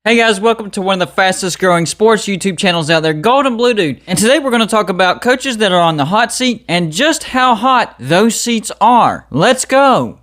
Hey guys, welcome to one of the fastest growing sports YouTube channels out there, Golden Blue Dude. And today we're going to talk about coaches that are on the hot seat and just how hot those seats are. Let's go.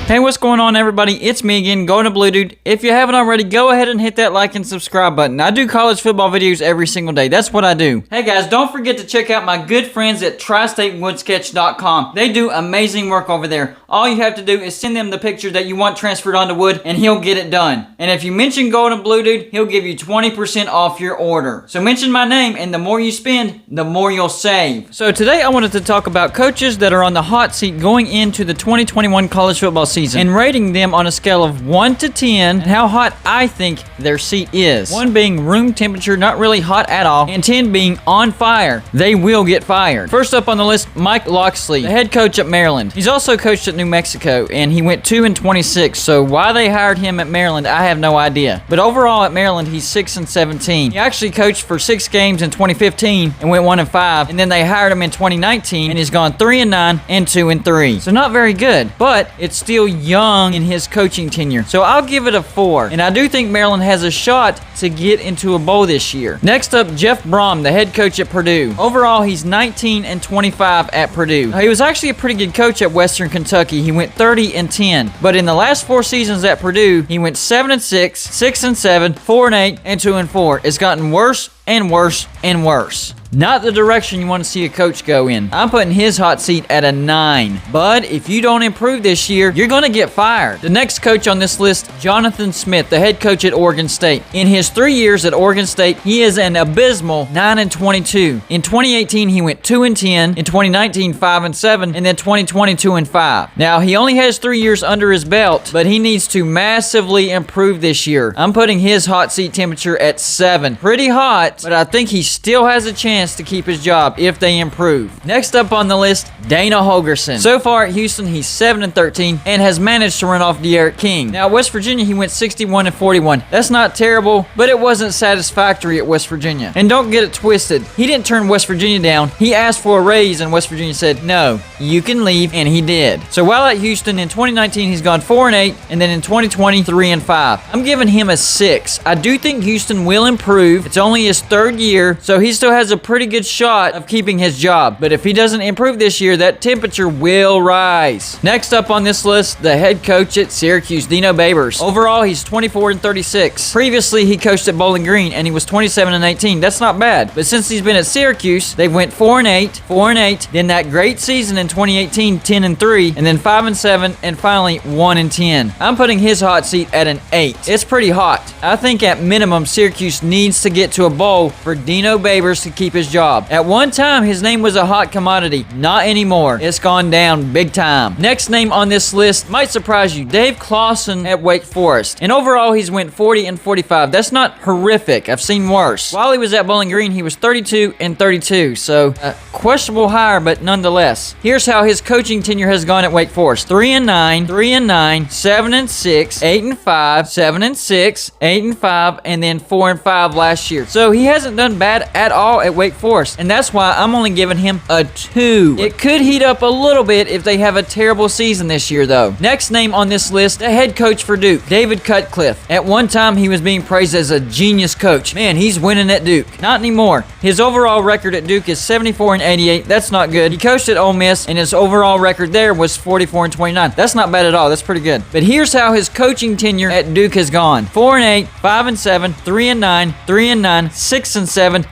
Hey, what's going on, everybody? It's me again, Golden Blue Dude. If you haven't already, go ahead and hit that like and subscribe button. I do college football videos every single day. That's what I do. Hey guys, don't forget to check out my good friends at TriStateWoodSketch.com. They do amazing work over there. All you have to do is send them the picture that you want transferred onto wood, and he'll get it done. And if you mention Golden Blue Dude, he'll give you 20% off your order. So mention my name, and the more you spend, the more you'll save. So today I wanted to talk about coaches that are on the hot seat going into the 2021 college football season and rating them on a scale of 1 to 10 and how hot I think their seat is. 1 being room temperature, not really hot at all, and 10 being on fire. They will get fired. First up on the list, Mike Locksley, the head coach at Maryland. He's also coached at New Mexico, and he went 2-26, so why they hired him at Maryland, I have no idea. But overall at Maryland, he's 6-17. He actually coached for 6 games in 2015 and went 1-5, and then they hired him in 2019, and he's gone 3-9 and 2-3. So not very good, but it's still young in his coaching tenure. So I'll give it a 4. And I do think Maryland has a shot to get into a bowl this year. Next up, Jeff Brom, the head coach at Purdue. Overall, he's 19-25 at Purdue. Now, he was actually a pretty good coach at Western Kentucky. He went 30-10. But in the last 4 seasons at Purdue, he went 7-6, 6-7, 4-8, and 2-4. It's gotten worse and worse and worse. Not the direction you want to see a coach go in. I'm putting his hot seat at a 9. But if you don't improve this year, you're going to get fired. The next coach on this list, Jonathan Smith, the head coach at Oregon State. In his 3 years at Oregon State, he is an abysmal 9-22. In 2018, he went 2-10. In 2019, 5-7. And then 2020, 2-5. Now, he only has 3 years under his belt, but he needs to massively improve this year. I'm putting his hot seat temperature at 7. Pretty hot, but I think he still has a chance to keep his job if they improve. Next up on the list, Dino Holgerson. So far at Houston, he's 7-13 and has managed to run off D'Eriq King. Now at West Virginia, he went 61-41. That's not terrible, but it wasn't satisfactory at West Virginia. And don't get it twisted. He didn't turn West Virginia down. He asked for a raise and West Virginia said, no, you can leave, and he did. So while at Houston in 2019, he's gone 4-8, and then in 2020, 3-5. I'm giving him a 6. I do think Houston will improve. It's only his 3rd year, so he still has a pretty good shot of keeping his job. But if he doesn't improve this year, that temperature will rise. Next up on this list, the head coach at Syracuse, Dino Babers. Overall, he's 24-36. Previously, he coached at Bowling Green, and he was 27-18. That's not bad. But since he's been at Syracuse, they went 4-8, 4-8, then that great season in 2018, 10-3, and then 5-7, and finally 1-10. I'm putting his hot seat at an 8. It's pretty hot. I think at minimum, Syracuse needs to get to a bowl for Dino Babers to keep his job. At one time, his name was a hot commodity. Not anymore. It's gone down big time. Next name on this list might surprise you. Dave Claussen at Wake Forest. And overall, he's went 40-45. That's not horrific. I've seen worse. While he was at Bowling Green, he was 32-32. So, questionable hire, but nonetheless. Here's how his coaching tenure has gone at Wake Forest. 3-9, 3-9, 7-6, 8-5, 7-6, 8-5, and then 4-5 last year. So, he hasn't done bad at all at Wake Forest, and that's why I'm only giving him a 2. It could heat up a little bit if they have a terrible season this year, though. Next name on this list, the head coach for Duke, David Cutcliffe. At one time, he was being praised as a genius coach. Man, he's winning at Duke. Not anymore. His overall record at Duke is 74-88. That's not good. He coached at Ole Miss, and his overall record there was 44-29. That's not bad at all. That's pretty good. But here's how his coaching tenure at Duke has gone. 4-8, 5-7, 3-9, 3-9, 6-7,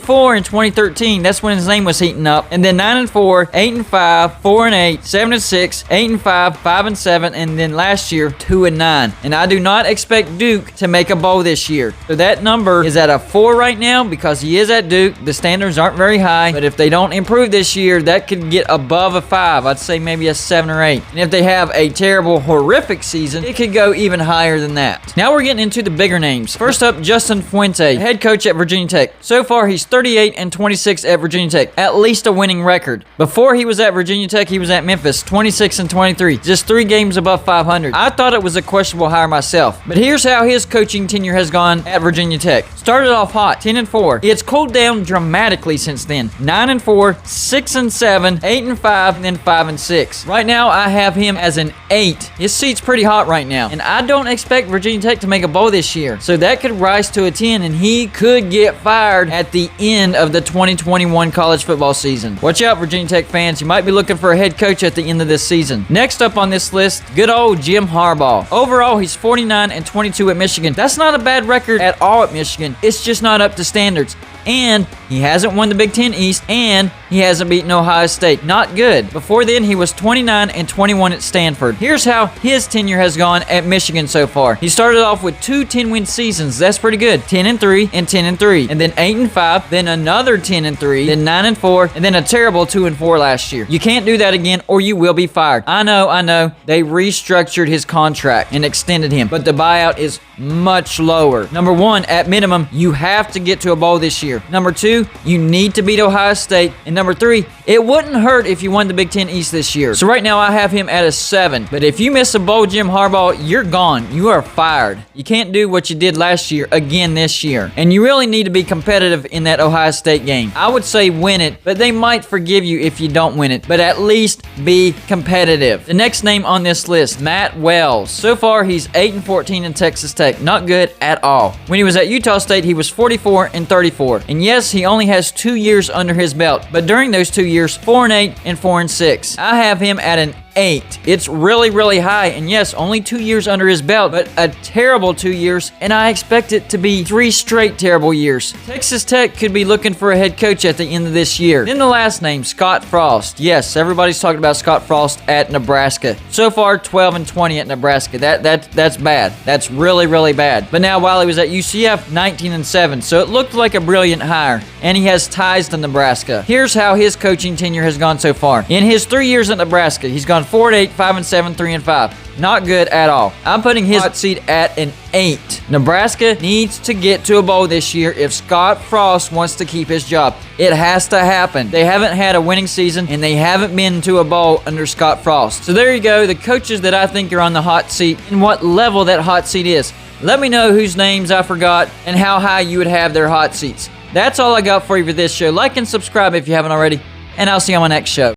10-4 in 2013. That's when his name was heating up. And then 9-4, 8-5, 4-8, 7-6, 8-5, 5-7, and then last year 2-9. And I do not expect Duke to make a bowl this year. So that number is at a 4 right now because he is at Duke. The standards aren't very high, but if they don't improve this year, that could get above a 5. I'd say maybe a 7 or 8. And if they have a terrible, horrific season, it could go even higher than that. Now we're getting into the bigger names. First up, Justin Fuente, head coach at Virginia Tech. So far, he's 48 and 26 at Virginia Tech. At least a winning record. Before he was at Virginia Tech, he was at Memphis, 26 and 23. Just 3 games above 500. I thought it was a questionable hire myself. But here's how his coaching tenure has gone at Virginia Tech. Started off hot, 10 and 4. It's cooled down dramatically since then. 9 and 4, 6 and 7, 8 and 5, and then 5 and 6. Right now, I have him as an 8. His seat's pretty hot right now. And I don't expect Virginia Tech to make a bowl this year. So that could rise to a 10, and he could get fired at the end of the 2021 college football season. Watch out, Virginia Tech fans. You might be looking for a head coach at the end of this season. Next up on this list, good old Jim Harbaugh. Overall, he's 49 and 22 at Michigan. That's not a bad record at all at Michigan. It's just not up to standards. And he hasn't won the Big Ten East, and he hasn't beaten Ohio State. Not good. Before then, he was 29 and 21 at Stanford. Here's how his tenure has gone at Michigan so far. He started off with 2 10-win seasons. That's pretty good. 10 and 3 and 10 and 3. And then 8 and 5, then another 10 and 3, then 9 and 4, and then a terrible 2 and 4 last year. You can't do that again or you will be fired. I know. They restructured his contract and extended him, but the buyout is much lower. Number 1, at minimum, you have to get to a bowl this year. Number 2, you need to beat Ohio State. And number 3, it wouldn't hurt if you won the Big Ten East this year. So right now I have him at a 7. But if you miss a bowl, Jim Harbaugh, you're gone. You are fired. You can't do what you did last year again this year. And you really need to be competitive in that Ohio State game. I would say win it, but they might forgive you if you don't win it. But at least be competitive. The next name on this list, Matt Wells. So far, he's 8 and 14 in Texas Tech. Not good at all. When he was at Utah State, he was 44 and 34. And yes, he only has 2 years under his belt. But during those 2 years, 4 and 8 and 4 and 6. I have him at an 8. It's really high, and yes, only 2 years under his belt, but a terrible 2 years, and I expect it to be 3 straight terrible years. Texas Tech could be looking for a head coach at the end of this year. Then the last name, Scott Frost. Yes, everybody's talking about Scott Frost at Nebraska. So far, 12 and 20 at Nebraska. That's bad. That's really bad. But now, while he was at UCF, 19 and 7, so it looked like a brilliant hire, and he has ties to Nebraska. Here's how his coaching tenure has gone so far. In his 3 years at Nebraska, he's gone 4 and 8, 5 and 7, 3 and 5. Not good at all. I'm putting his hot seat at an 8. Nebraska needs to get to a bowl this year if Scott Frost wants to keep his job. It has to happen. They haven't had a winning season, and they haven't been to a bowl under Scott Frost. So there you go, the coaches that I think are on the hot seat and what level that hot seat is. Let me know whose names I forgot and how high you would have their hot seats. That's all I got for you for this show. Like and subscribe if you haven't already, and I'll see you on my next show.